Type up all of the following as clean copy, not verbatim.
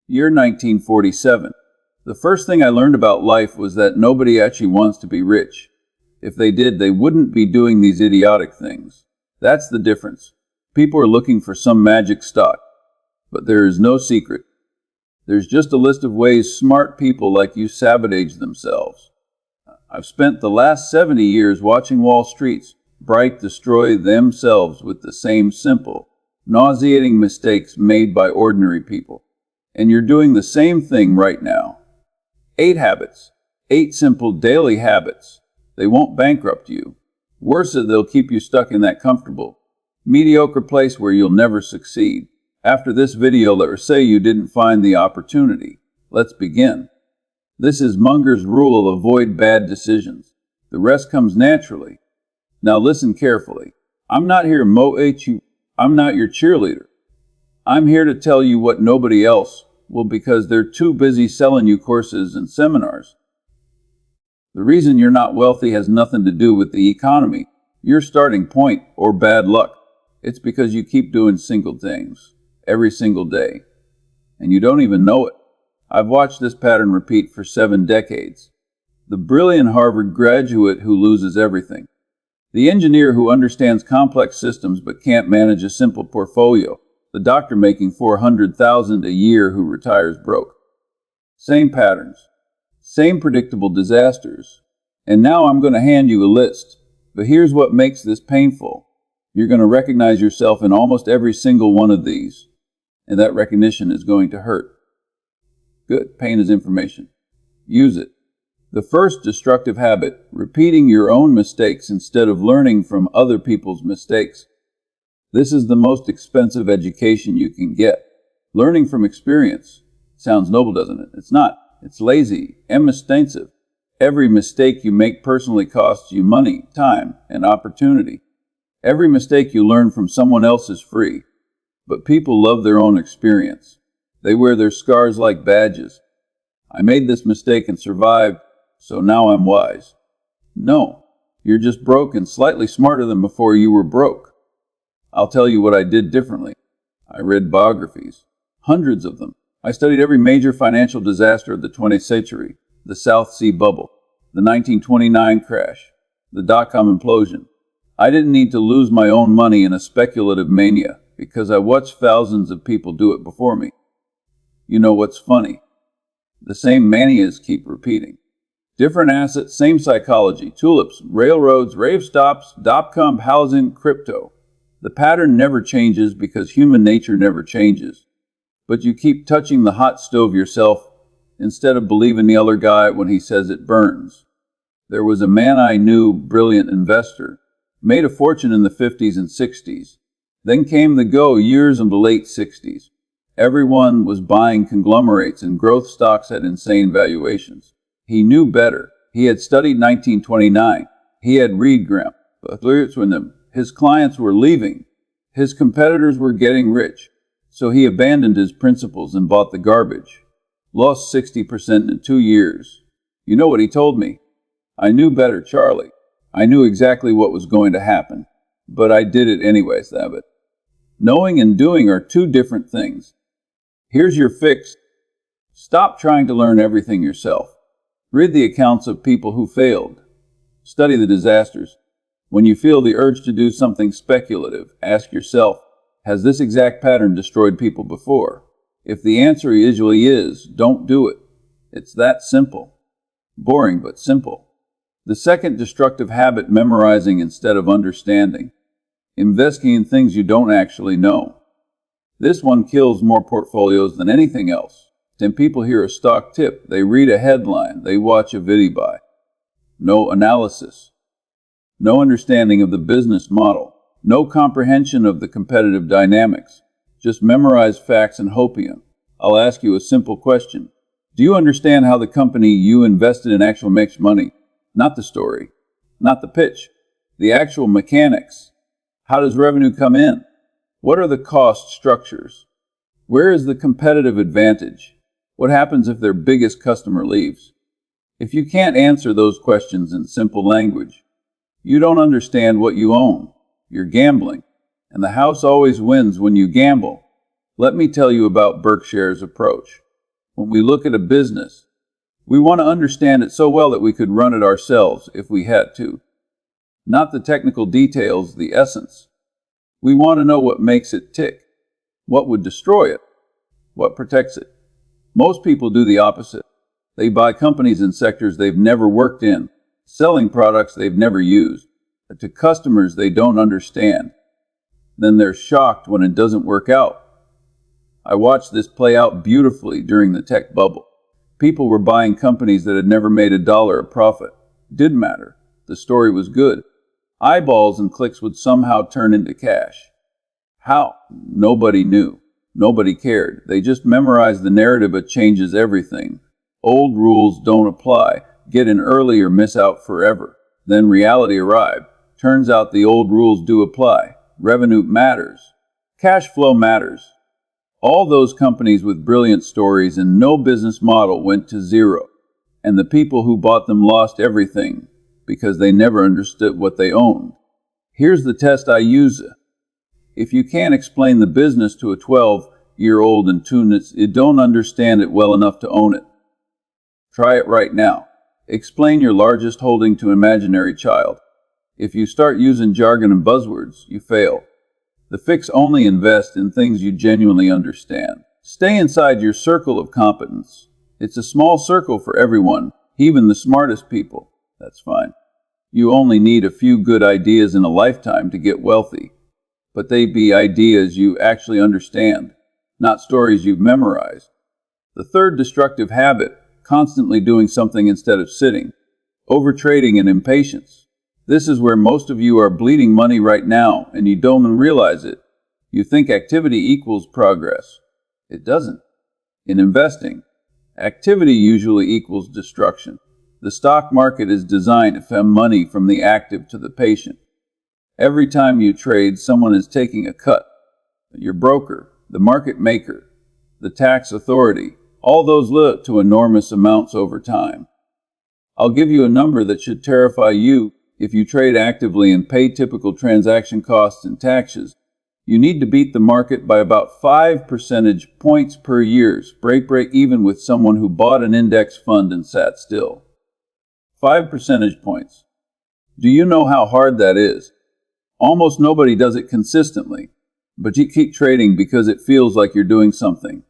Year 1947. The first thing I learned about life was that nobody actually wants to be rich. If they did, they wouldn't be doing these idiotic things. That's the difference. People are looking for some magic stock. But there is no secret. There's just a list of ways smart people like you sabotage themselves. I've spent the last 70 years watching Wall Street's bright destroy themselves with the same simple, nauseating mistakes made by ordinary people. And you're doing the same thing right now. 8 habits. 8 simple daily habits. They won't bankrupt you. Worse, they'll keep you stuck in that comfortable, mediocre place where you'll never succeed. After this video, let's say you didn't find the opportunity. Let's begin. This is Munger's rule of avoid bad decisions. The rest comes naturally. Now listen carefully. I'm not here to motivate you. I'm not your cheerleader. I'm here to tell you what nobody else will, because they're too busy selling you courses and seminars. The reason you're not wealthy has nothing to do with the economy, your starting point, or bad luck. It's because you keep doing single things every single day, and you don't even know it. I've watched this pattern repeat for 7 decades. The brilliant Harvard graduate who loses everything. The engineer who understands complex systems but can't manage a simple portfolio. The doctor making $400,000 a year who retires broke. Same patterns. Same predictable disasters. And now I'm going to hand you a list. But here's what makes this painful. You're going to recognize yourself in almost every single one of these. And that recognition is going to hurt. Good. Pain is information. Use it. The first destructive habit, repeating your own mistakes instead of learning from other people's mistakes. This is the most expensive education you can get. Learning from experience. Sounds noble, doesn't it? It's not. It's lazy and expensive. Every mistake you make personally costs you money, time, and opportunity. Every mistake you learn from someone else is free. But people love their own experience. They wear their scars like badges. I made this mistake and survived, so now I'm wise. No, you're just broke and slightly smarter than before you were broke. I'll tell you what I did differently. I read biographies, hundreds of them. I studied every major financial disaster of the 20th century, the South Sea bubble, the 1929 crash, the dot-com implosion. I didn't need to lose my own money in a speculative mania because I watched thousands of people do it before me. You know what's funny? The same manias keep repeating. Different assets, same psychology, tulips, railroads, rave stops, dot-com housing, crypto. The pattern never changes because human nature never changes. But you keep touching the hot stove yourself instead of believing the other guy when he says it burns. There was a man I knew, brilliant investor, made a fortune in the 50s and 60s. Then came the go years in the late 60s. Everyone was buying conglomerates and growth stocks at insane valuations. He knew better. He had studied 1929. He had read Graham, but with them. His clients were leaving. His competitors were getting rich. So he abandoned his principles and bought the garbage. Lost 60% in 2 years. You know what he told me? I knew better, Charlie. I knew exactly what was going to happen. But I did it anyways, Abbott. Knowing and doing are 2 different things. Here's your fix. Stop trying to learn everything yourself. Read the accounts of people who failed. Study the disasters. When you feel the urge to do something speculative, ask yourself, has this exact pattern destroyed people before? If the answer usually is, don't do it. It's that simple. Boring, but simple. The second destructive habit, memorizing instead of understanding. Investing in things you don't actually know. This one kills more portfolios than anything else. When people hear a stock tip, they read a headline, they watch a video buy. No analysis. No understanding of the business model. No comprehension of the competitive dynamics. Just memorize facts and hopium. I'll ask you a simple question. Do you understand how the company you invested in actually makes money? Not the story. Not the pitch. The actual mechanics. How does revenue come in? What are the cost structures? Where is the competitive advantage? What happens if their biggest customer leaves? If you can't answer those questions in simple language, you don't understand what you own. You're gambling. And the house always wins when you gamble. Let me tell you about Berkshire's approach. When we look at a business, we want to understand it so well that we could run it ourselves if we had to. Not the technical details, the essence. We want to know what makes it tick, what would destroy it, what protects it. Most people do the opposite. They buy companies in sectors they've never worked in, selling products they've never used, to customers they don't understand. Then they're shocked when it doesn't work out. I watched this play out beautifully during the tech bubble. People were buying companies that had never made $1 of profit. Didn't matter. The story was good. Eyeballs and clicks would somehow turn into cash. How? Nobody knew. Nobody cared. They just memorized the narrative that changes everything. Old rules don't apply. Get in early or miss out forever. Then reality arrived. Turns out the old rules do apply. Revenue matters. Cash flow matters. All those companies with brilliant stories and no business model went to zero. And the people who bought them lost everything because they never understood what they owned. Here's the test I use. If you can't explain the business to a 12-year-old in Tunis, you don't understand it well enough to own it. Try it right now. Explain your largest holding to an imaginary child. If you start using jargon and buzzwords, you fail. The fix: only invest in things you genuinely understand. Stay inside your circle of competence. It's a small circle for everyone, even the smartest people. That's fine. You only need a few good ideas in a lifetime to get wealthy. But they be ideas you actually understand, not stories you've memorized. The third destructive habit: constantly doing something instead of sitting. Overtrading and impatience. This is where most of you are bleeding money right now, and you don't even realize it. You think activity equals progress. It doesn't. In investing, activity usually equals destruction. The stock market is designed to fend money from the active to the patient. Every time you trade, someone is taking a cut. Your broker, the market maker, the tax authority, all those lead to enormous amounts over time. I'll give you a number that should terrify you. If you trade actively and pay typical transaction costs and taxes, you need to beat the market by about 5 percentage points per year, break even with someone who bought an index fund and sat still. 5 percentage points. Do you know how hard that is? Almost nobody does it consistently, but you keep trading because it feels like you're doing something.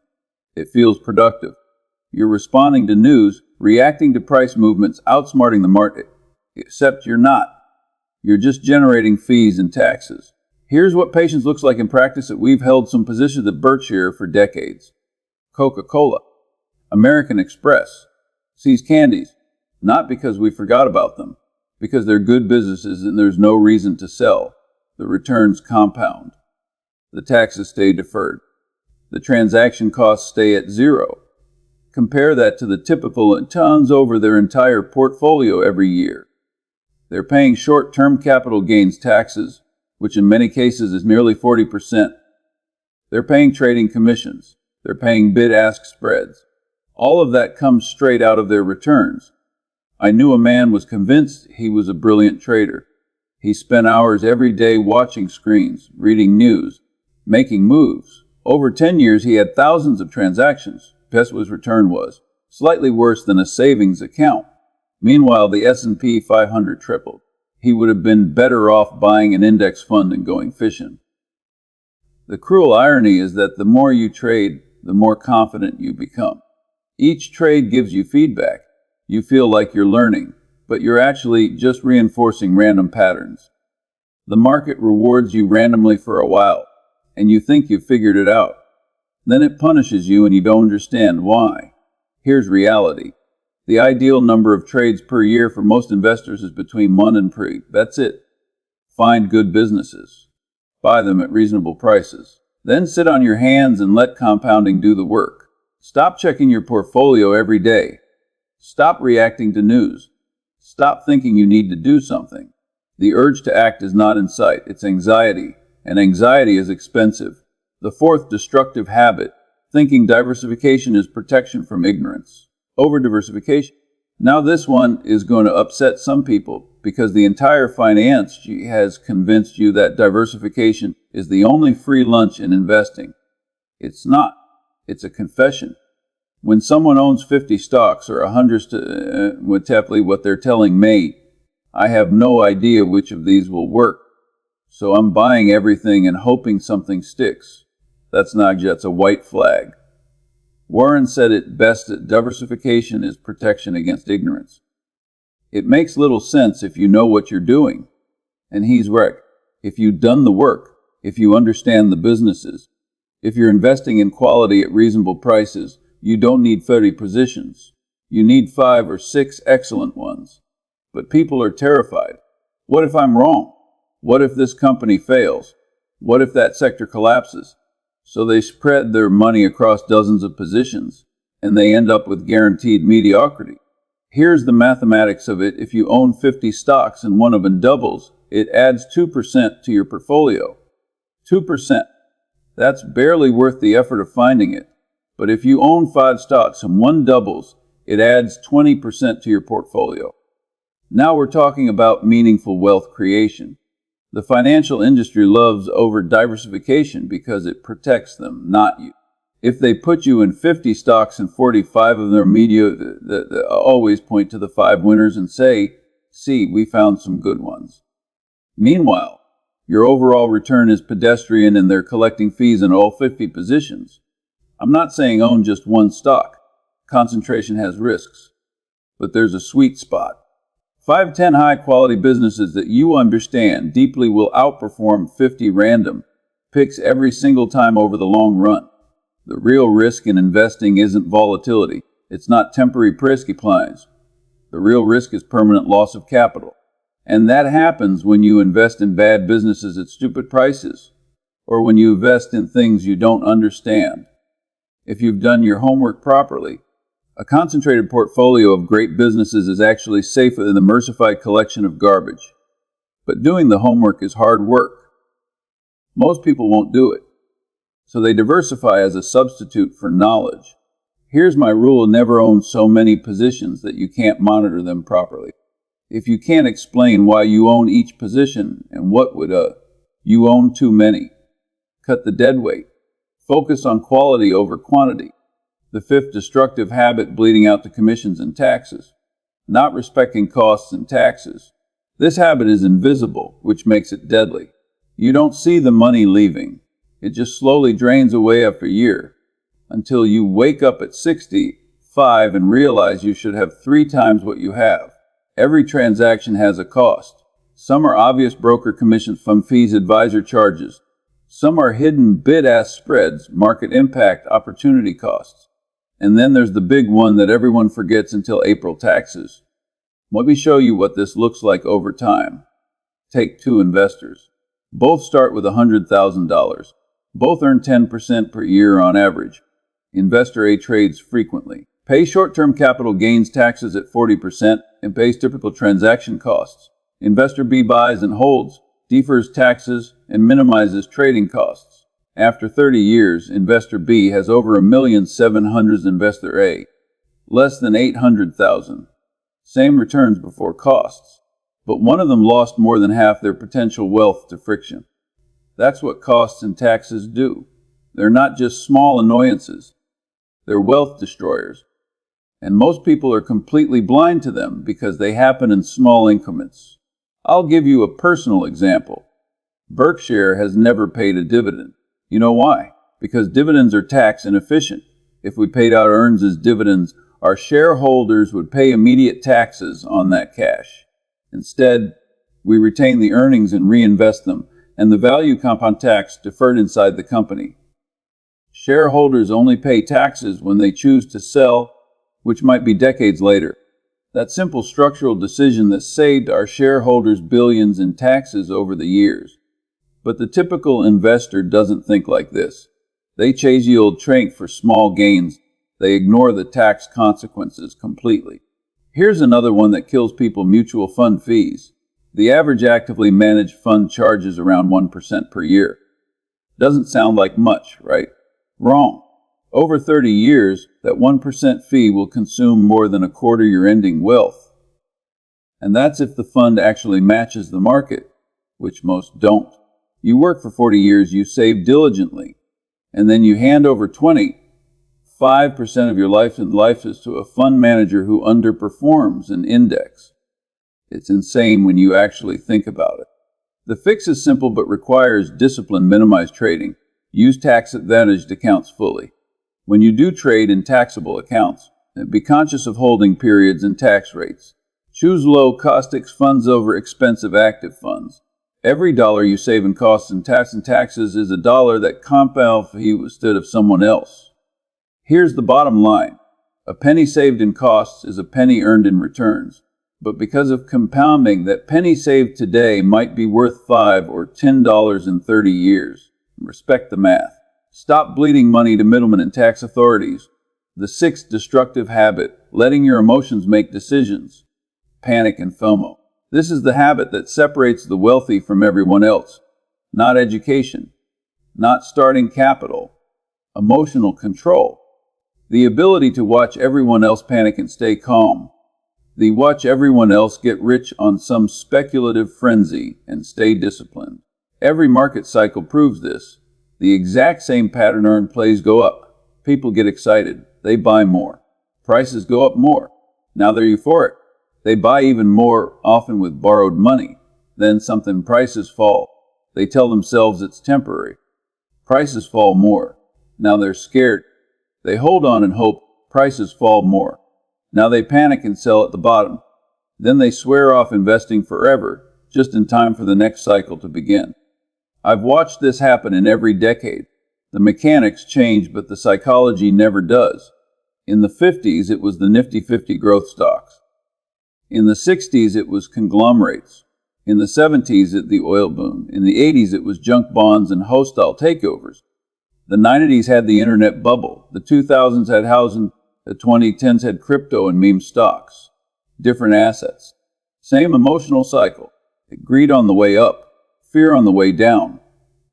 It feels productive. You're responding to news, reacting to price movements, outsmarting the market. Except you're not. You're just generating fees and taxes. Here's what patience looks like in practice. That we've held some positions at Berkshire for decades. Coca-Cola, American Express, See's Candies. Not because we forgot about them, because they're good businesses and there's no reason to sell. The returns compound. The taxes stay deferred. The transaction costs stay at zero. Compare that to the typical that turns over their entire portfolio every year. They're paying short-term capital gains taxes, which in many cases is nearly 40%. They're paying trading commissions. They're paying bid-ask spreads. All of that comes straight out of their returns. I knew a man was convinced he was a brilliant trader. He spent hours every day watching screens, reading news, making moves. Over 10 years, he had thousands of transactions. Guess what his return was? Slightly worse than a savings account. Meanwhile, the S&P 500 tripled. He would have been better off buying an index fund and going fishing. The cruel irony is that the more you trade, the more confident you become. Each trade gives you feedback. You feel like you're learning, but you're actually just reinforcing random patterns. The market rewards you randomly for a while, and you think you've figured it out. Then it punishes you and you don't understand why. Here's reality. The ideal number of trades per year for most investors is between 1 and 3. That's it. Find good businesses. Buy them at reasonable prices. Then sit on your hands and let compounding do the work. Stop checking your portfolio every day. Stop reacting to news. Stop thinking you need to do something. The urge to act is not in sight. It's anxiety, and anxiety is expensive. The fourth destructive habit: thinking diversification is protection from ignorance. Over-diversification. Now this one is going to upset some people because the entire finance has convinced you that diversification is the only free lunch in investing. It's not. It's a confession. When someone owns 50 stocks or 100 what they're telling me, I have no idea which of these will work. So I'm buying everything and hoping something sticks. That's a white flag. Warren said it best that diversification is protection against ignorance. It makes little sense if you know what you're doing. And he's right. If you've done the work, if you understand the businesses, if you're investing in quality at reasonable prices, you don't need 30 positions. You need 5 or 6 excellent ones. But people are terrified. What if I'm wrong? What if this company fails? What if that sector collapses? So they spread their money across dozens of positions, and they end up with guaranteed mediocrity. Here's the mathematics of it. If you own 50 stocks and one of them doubles, it adds 2% to your portfolio. 2%. That's barely worth the effort of finding it. But if you own 5 stocks and one doubles, it adds 20% to your portfolio. Now we're talking about meaningful wealth creation. The financial industry loves over-diversification because it protects them, not you. If they put you in 50 stocks and 45 of them are mediocre, they always point to the 5 winners and say, see, we found some good ones. Meanwhile, your overall return is pedestrian and they're collecting fees in all 50 positions. I'm not saying own just one stock. Concentration has risks. But there's a sweet spot. 5-10 high-quality businesses that you understand deeply will outperform 50 random picks every single time over the long run. The real risk in investing isn't volatility. It's not temporary price declines. The real risk is permanent loss of capital. And that happens when you invest in bad businesses at stupid prices, or when you invest in things you don't understand. If you've done your homework properly, a concentrated portfolio of great businesses is actually safer than the mercified collection of garbage. But doing the homework is hard work. Most people won't do it. So they diversify as a substitute for knowledge. Here's my rule: never own so many positions that you can't monitor them properly. If you can't explain why you own each position and what would you own too many. Cut the dead weight. Focus on quality over quantity. The 5th destructive habit, bleeding out to commissions and taxes. Not respecting costs and taxes. This habit is invisible, which makes it deadly. You don't see the money leaving. It just slowly drains away after a year, until you wake up at 65 and realize you should have 3 times what you have. Every transaction has a cost. Some are obvious: broker commissions, fund fees, advisor charges. Some are hidden bid-ask spreads, market impact, opportunity costs. And then there's the big one that everyone forgets until April: taxes. Let me show you what this looks like over time. Take 2 investors. Both start with $100,000. Both earn 10% per year on average. Investor A trades frequently, pays short-term capital gains taxes at 40%, and pays typical transaction costs. Investor B buys and holds, defers taxes, and minimizes trading costs. After 30 years, Investor B has over $1,700,000, Investor A less than $800,000. Same returns before costs. But one of them lost more than half their potential wealth to friction. That's what costs and taxes do. They're not just small annoyances. They're wealth destroyers. And most people are completely blind to them because they happen in small increments. I'll give you a personal example. Berkshire has never paid a dividend. You know why? Because dividends are tax inefficient. If we paid out earnings as dividends, our shareholders would pay immediate taxes on that cash. Instead, we retain the earnings and reinvest them, and the value compound tax deferred inside the company. Shareholders only pay taxes when they choose to sell, which might be decades later. That simple structural decision that saved our shareholders billions in taxes over the years. But the typical investor doesn't think like this. They chase yield trade for small gains. They ignore the tax consequences completely. Here's another one that kills people: mutual fund fees. The average actively managed fund charges around 1% per year. Doesn't sound like much, right? Wrong. Over 30 years, that 1% fee will consume more than a quarter your ending wealth. And that's if the fund actually matches the market, which most don't. You work for 40 years, you save diligently, and then you hand over 20. 5% of your life is to a fund manager who underperforms an index. It's insane when you actually think about it. The fix is simple but requires discipline. Minimize trading. Use tax-advantaged accounts fully. When you do trade in taxable accounts, be conscious of holding periods and tax rates. Choose low-cost funds over expensive active funds. Every dollar you save in costs and taxes is a dollar that compounds if he instead of someone else. Here's the bottom line. A penny saved in costs is a penny earned in returns. But because of compounding, that penny saved today might be worth $5 or $10 in 30 years. Respect the math. Stop bleeding money to middlemen and tax authorities. The sixth destructive habit, letting your emotions make decisions. Panic and FOMO. This is the habit that separates the wealthy from everyone else. Not education. Not starting capital. Emotional control. The ability to watch everyone else panic and stay calm. The watch everyone else get rich on some speculative frenzy and stay disciplined. Every market cycle proves this. The exact same pattern. Plays go up. People get excited. They buy more. Prices go up more. Now they're euphoric. They buy even more, often with borrowed money. Then prices fall. They tell themselves it's temporary. Prices fall more. Now they're scared. They hold on and hope. Prices fall more. Now they panic and sell at the bottom. Then they swear off investing forever, just in time for the next cycle to begin. I've watched this happen in every decade. The mechanics change, but the psychology never does. In the 50s, it was the Nifty 50 growth stocks. In the 60s, it was conglomerates. In the 70s, the oil boom. In the 80s, it was junk bonds and hostile takeovers. The 90s had the internet bubble. The 2000s had housing. The 2010s had crypto and meme stocks. Different assets. Same emotional cycle. Greed on the way up. Fear on the way down.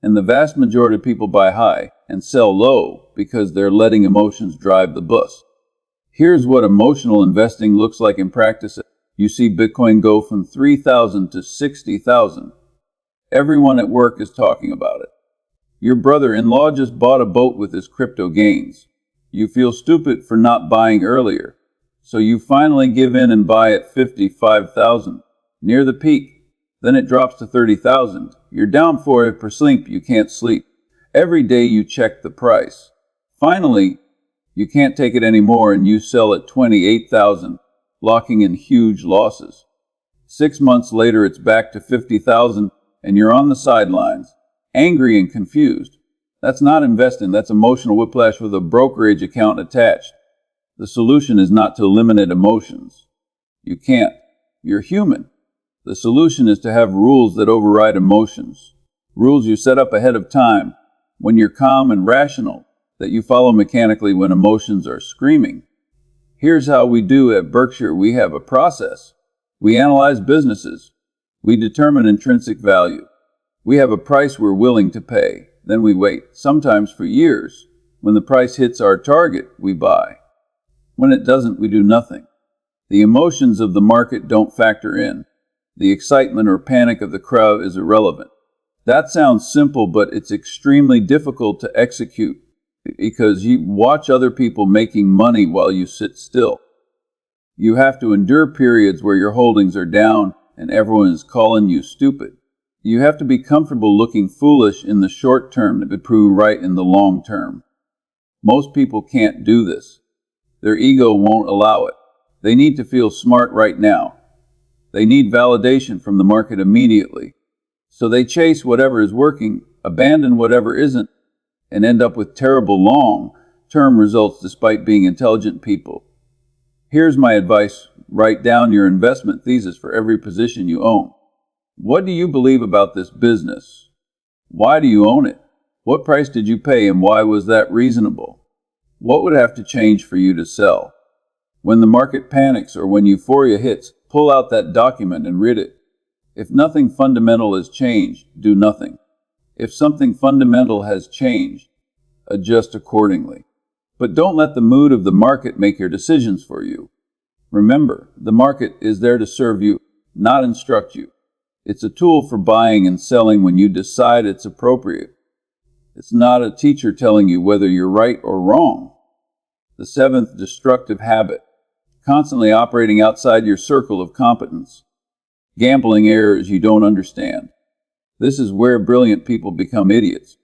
And the vast majority of people buy high and sell low because they're letting emotions drive the bus. Here's what emotional investing looks like in practice. You see Bitcoin go from 3,000 to 60,000. Everyone at work is talking about it. Your brother-in-law just bought a boat with his crypto gains. You feel stupid for not buying earlier. So you finally give in and buy at 55,000, near the peak. Then it drops to 30,000. You're down for it per sleep. You can't sleep. Every day you check the price. Finally, you can't take it anymore and you sell at 28,000, locking in huge losses. 6 months later, it's back to 50,000 and you're on the sidelines, angry and confused. That's not investing. That's emotional whiplash with a brokerage account attached. The solution is not to eliminate emotions. You can't. You're human. The solution is to have rules that override emotions. Rules you set up ahead of time, when you're calm and rational, that you follow mechanically when emotions are screaming. Here's how we do at Berkshire. We have a process. We analyze businesses. We determine intrinsic value. We have a price we're willing to pay. Then we wait, sometimes for years. When the price hits our target, we buy. When it doesn't, we do nothing. The emotions of the market don't factor in. The excitement or panic of the crowd is irrelevant. That sounds simple, but it's extremely difficult to execute because you watch other people making money while you sit still. You have to endure periods where your holdings are down and everyone is calling you stupid. You have to be comfortable looking foolish in the short term to prove right in the long term. Most people can't do this. Their ego won't allow it. They need to feel smart right now. They need validation from the market immediately. So they chase whatever is working, abandon whatever isn't, and end up with terrible long-term results despite being intelligent people. Here's my advice. Write down your investment thesis for every position you own. What do you believe about this business? Why do you own it? What price did you pay and why was that reasonable? What would have to change for you to sell? When the market panics or when euphoria hits, pull out that document and read it. If nothing fundamental has changed, do nothing. If something fundamental has changed, adjust accordingly. But don't let the mood of the market make your decisions for you. Remember, the market is there to serve you, not instruct you. It's a tool for buying and selling when you decide it's appropriate. It's not a teacher telling you whether you're right or wrong. The seventh destructive habit, constantly operating outside your circle of competence. Gambling errors you don't understand. This is where brilliant people become idiots.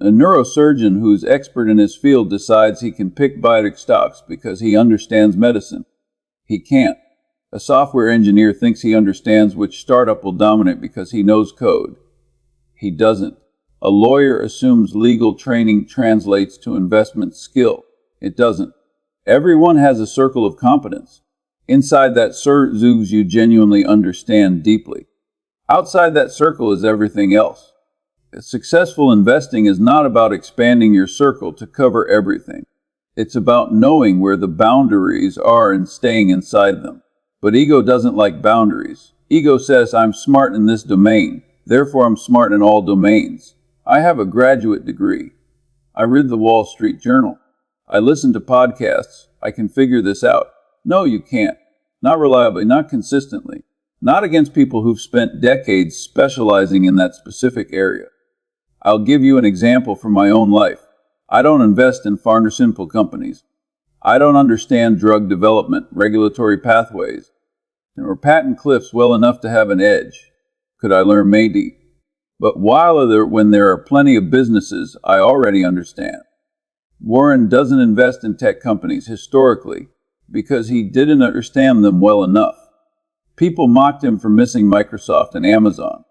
A neurosurgeon who's expert in his field decides he can pick biotech stocks because he understands medicine. He can't. A software engineer thinks he understands which startup will dominate because he knows code. He doesn't. A lawyer assumes legal training translates to investment skill. It doesn't. Everyone has a circle of competence. Inside that circle you genuinely understand deeply. Outside that circle is everything else. Successful investing is not about expanding your circle to cover everything. It's about knowing where the boundaries are and staying inside them. But ego doesn't like boundaries. Ego says, I'm smart in this domain, therefore I'm smart in all domains. I have a graduate degree. I read the Wall Street Journal. I listen to podcasts. I can figure this out. No, you can't. Not reliably, not consistently. Not against people who've spent decades specializing in that specific area. I'll give you an example from my own life. I don't invest in pharmaceutical companies. I don't understand drug development, regulatory pathways, or patent cliffs well enough to have an edge. Could I learn? Maybe. But when there are plenty of businesses, I already understand. Warren doesn't invest in tech companies historically because he didn't understand them well enough. People mocked him for missing Microsoft and Amazon.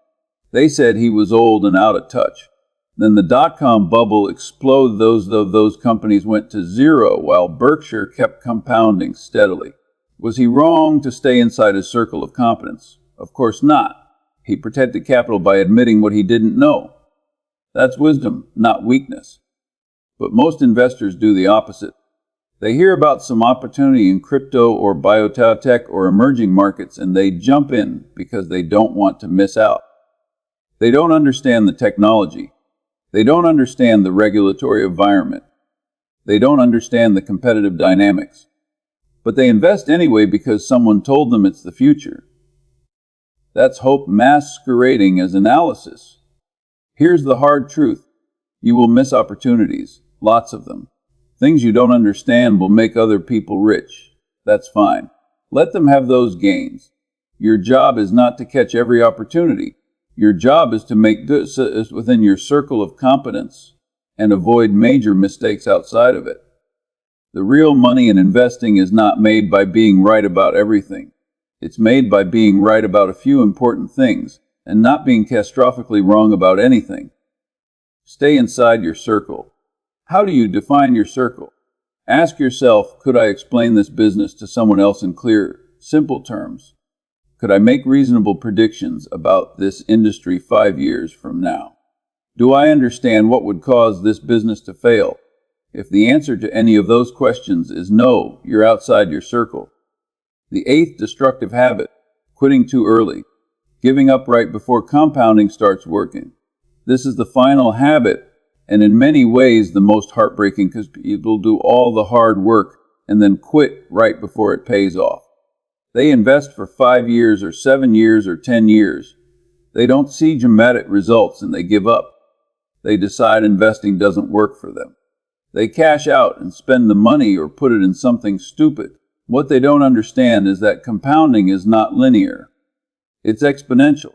They said he was old and out of touch. Then the dot-com bubble exploded. Those companies went to zero while Berkshire kept compounding steadily. Was he wrong to stay inside his circle of competence? Of course not. He protected capital by admitting what he didn't know. That's wisdom, not weakness. But most investors do the opposite. They hear about some opportunity in crypto or biotech or emerging markets and they jump in because they don't want to miss out. They don't understand the technology. They don't understand the regulatory environment. They don't understand the competitive dynamics. But they invest anyway because someone told them it's the future. That's hope masquerading as analysis. Here's the hard truth. You will miss opportunities, lots of them. Things you don't understand will make other people rich. That's fine. Let them have those gains. Your job is not to catch every opportunity. Your job is to make good within your circle of competence and avoid major mistakes outside of it. The real money in investing is not made by being right about everything. It's made by being right about a few important things and not being catastrophically wrong about anything. Stay inside your circle. How do you define your circle? Ask yourself, could I explain this business to someone else in clear, simple terms? Could I make reasonable predictions about this industry 5 years from now? Do I understand what would cause this business to fail? If the answer to any of those questions is no, you're outside your circle. The eighth destructive habit, quitting too early, giving up right before compounding starts working. This is the final habit, and in many ways the most heartbreaking because people do all the hard work and then quit right before it pays off. They invest for 5 years or 7 years or 10 years. They don't see dramatic results and they give up. They decide investing doesn't work for them. They cash out and spend the money or put it in something stupid. What they don't understand is that compounding is not linear. It's exponential.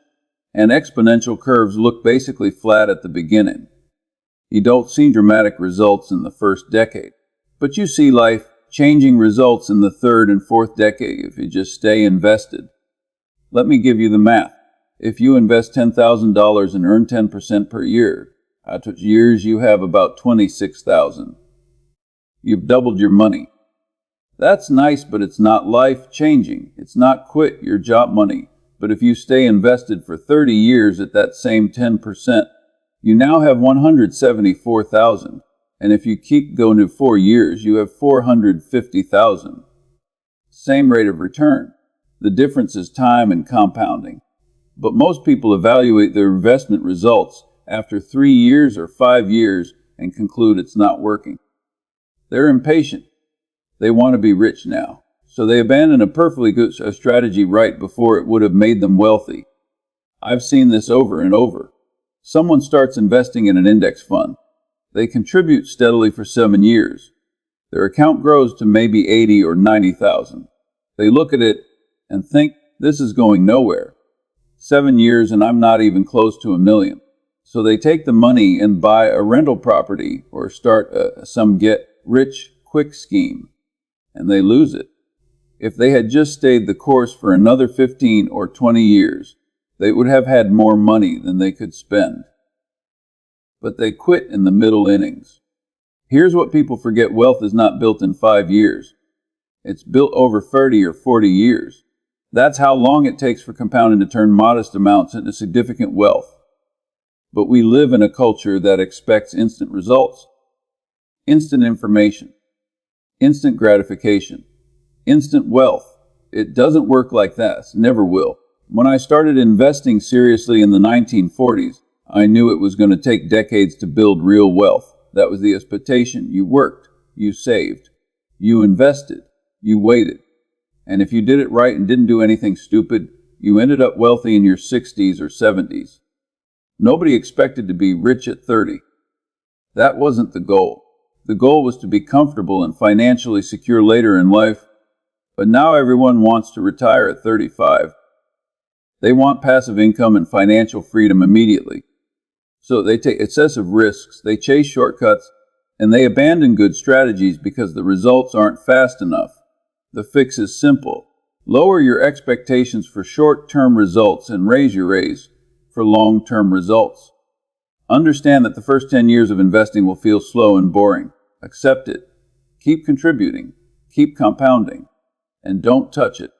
And exponential curves look basically flat at the beginning. You don't see dramatic results in the first decade, but you see life-changing results in the third and fourth decade if you just stay invested. Let me give you the math. If you invest $10,000 and earn 10% per year, after years you have about $26,000. You've doubled your money. That's nice, but it's not life-changing. It's not quit your job money. But if you stay invested for 30 years at that same 10%, you now have $174,000. And if you keep going to 4 years, you have $450,000. Same rate of return. The difference is time and compounding. But most people evaluate their investment results after 3 years or 5 years and conclude it's not working. They're impatient. They want to be rich now. So they abandon a perfectly good strategy right before it would have made them wealthy. I've seen this over and over. Someone starts investing in an index fund. They contribute steadily for 7 years. Their account grows to maybe 80 or 90,000. They look at it and think, this is going nowhere. 7 years and I'm not even close to $1 million. So they take the money and buy a rental property or start some get-rich-quick scheme, and they lose it. If they had just stayed the course for another 15 or 20 years, they would have had more money than they could spend. But they quit in the middle innings. Here's what people forget: wealth is not built in 5 years. It's built over 30 or 40 years. That's how long it takes for compounding to turn modest amounts into significant wealth. But we live in a culture that expects instant results, instant information, instant gratification, instant wealth. It doesn't work like that. It never will. When I started investing seriously in the 1940s, I knew it was going to take decades to build real wealth. That was the expectation. You worked, you saved, you invested, you waited. And if you did it right and didn't do anything stupid, you ended up wealthy in your 60s or 70s. Nobody expected to be rich at 30. That wasn't the goal. The goal was to be comfortable and financially secure later in life. But now everyone wants to retire at 35. They want passive income and financial freedom immediately. So they take excessive risks, they chase shortcuts, and they abandon good strategies because the results aren't fast enough. The fix is simple. Lower your expectations for short-term results and raise your raise for long-term results. Understand that the first 10 years of investing will feel slow and boring. Accept it. Keep contributing. Keep compounding. And don't touch it.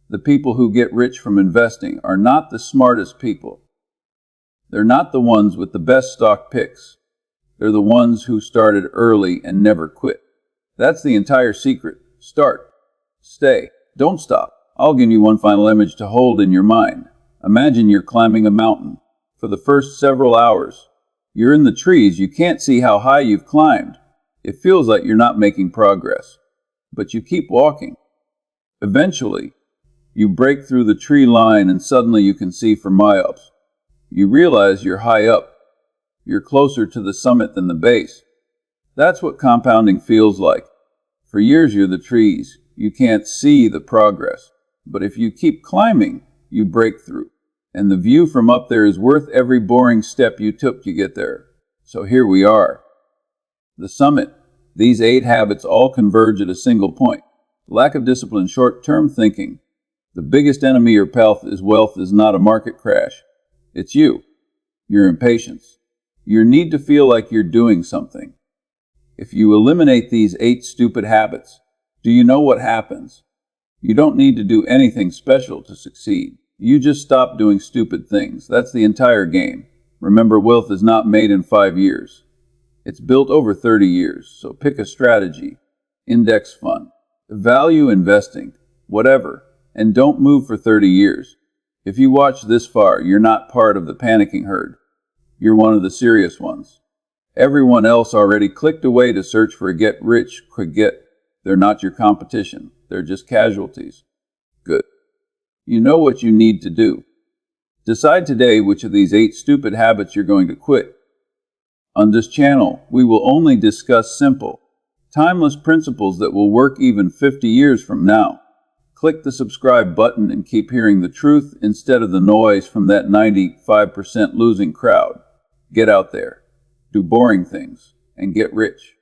The people who get rich from investing are not the smartest people. They're not the ones with the best stock picks. They're the ones who started early and never quit. That's the entire secret. Start. Stay. Don't stop. I'll give you one final image to hold in your mind. Imagine you're climbing a mountain. For the first several hours, you're in the trees. You can't see how high you've climbed. It feels like you're not making progress. But you keep walking. Eventually, you break through the tree line and suddenly you can see for miles. You realize you're high up. You're closer to the summit than the base. That's what compounding feels like. For years you're the trees. You can't see the progress. But if you keep climbing, you break through. And the view from up there is worth every boring step you took to get there. So here we are. The summit. These 8 habits all converge at a single point. Lack of discipline, short-term thinking. The biggest enemy or wealth is not a market crash. It's you. Your impatience. Your need to feel like you're doing something. If you eliminate these 8 stupid habits, do you know what happens? You don't need to do anything special to succeed. You just stop doing stupid things. That's the entire game. Remember, wealth is not made in 5 years. It's built over 30 years. So pick a strategy. Index fund. Value investing. Whatever. And don't move for 30 years. If you watch this far, you're not part of the panicking herd. You're one of the serious ones. Everyone else already clicked away to search for a get-rich-quick get. They're not your competition. They're just casualties. Good. You know what you need to do. Decide today which of these 8 stupid habits you're going to quit. On this channel, we will only discuss simple, timeless principles that will work even 50 years from now. Click the subscribe button and keep hearing the truth instead of the noise from that 95% losing crowd. Get out there, do boring things, and get rich.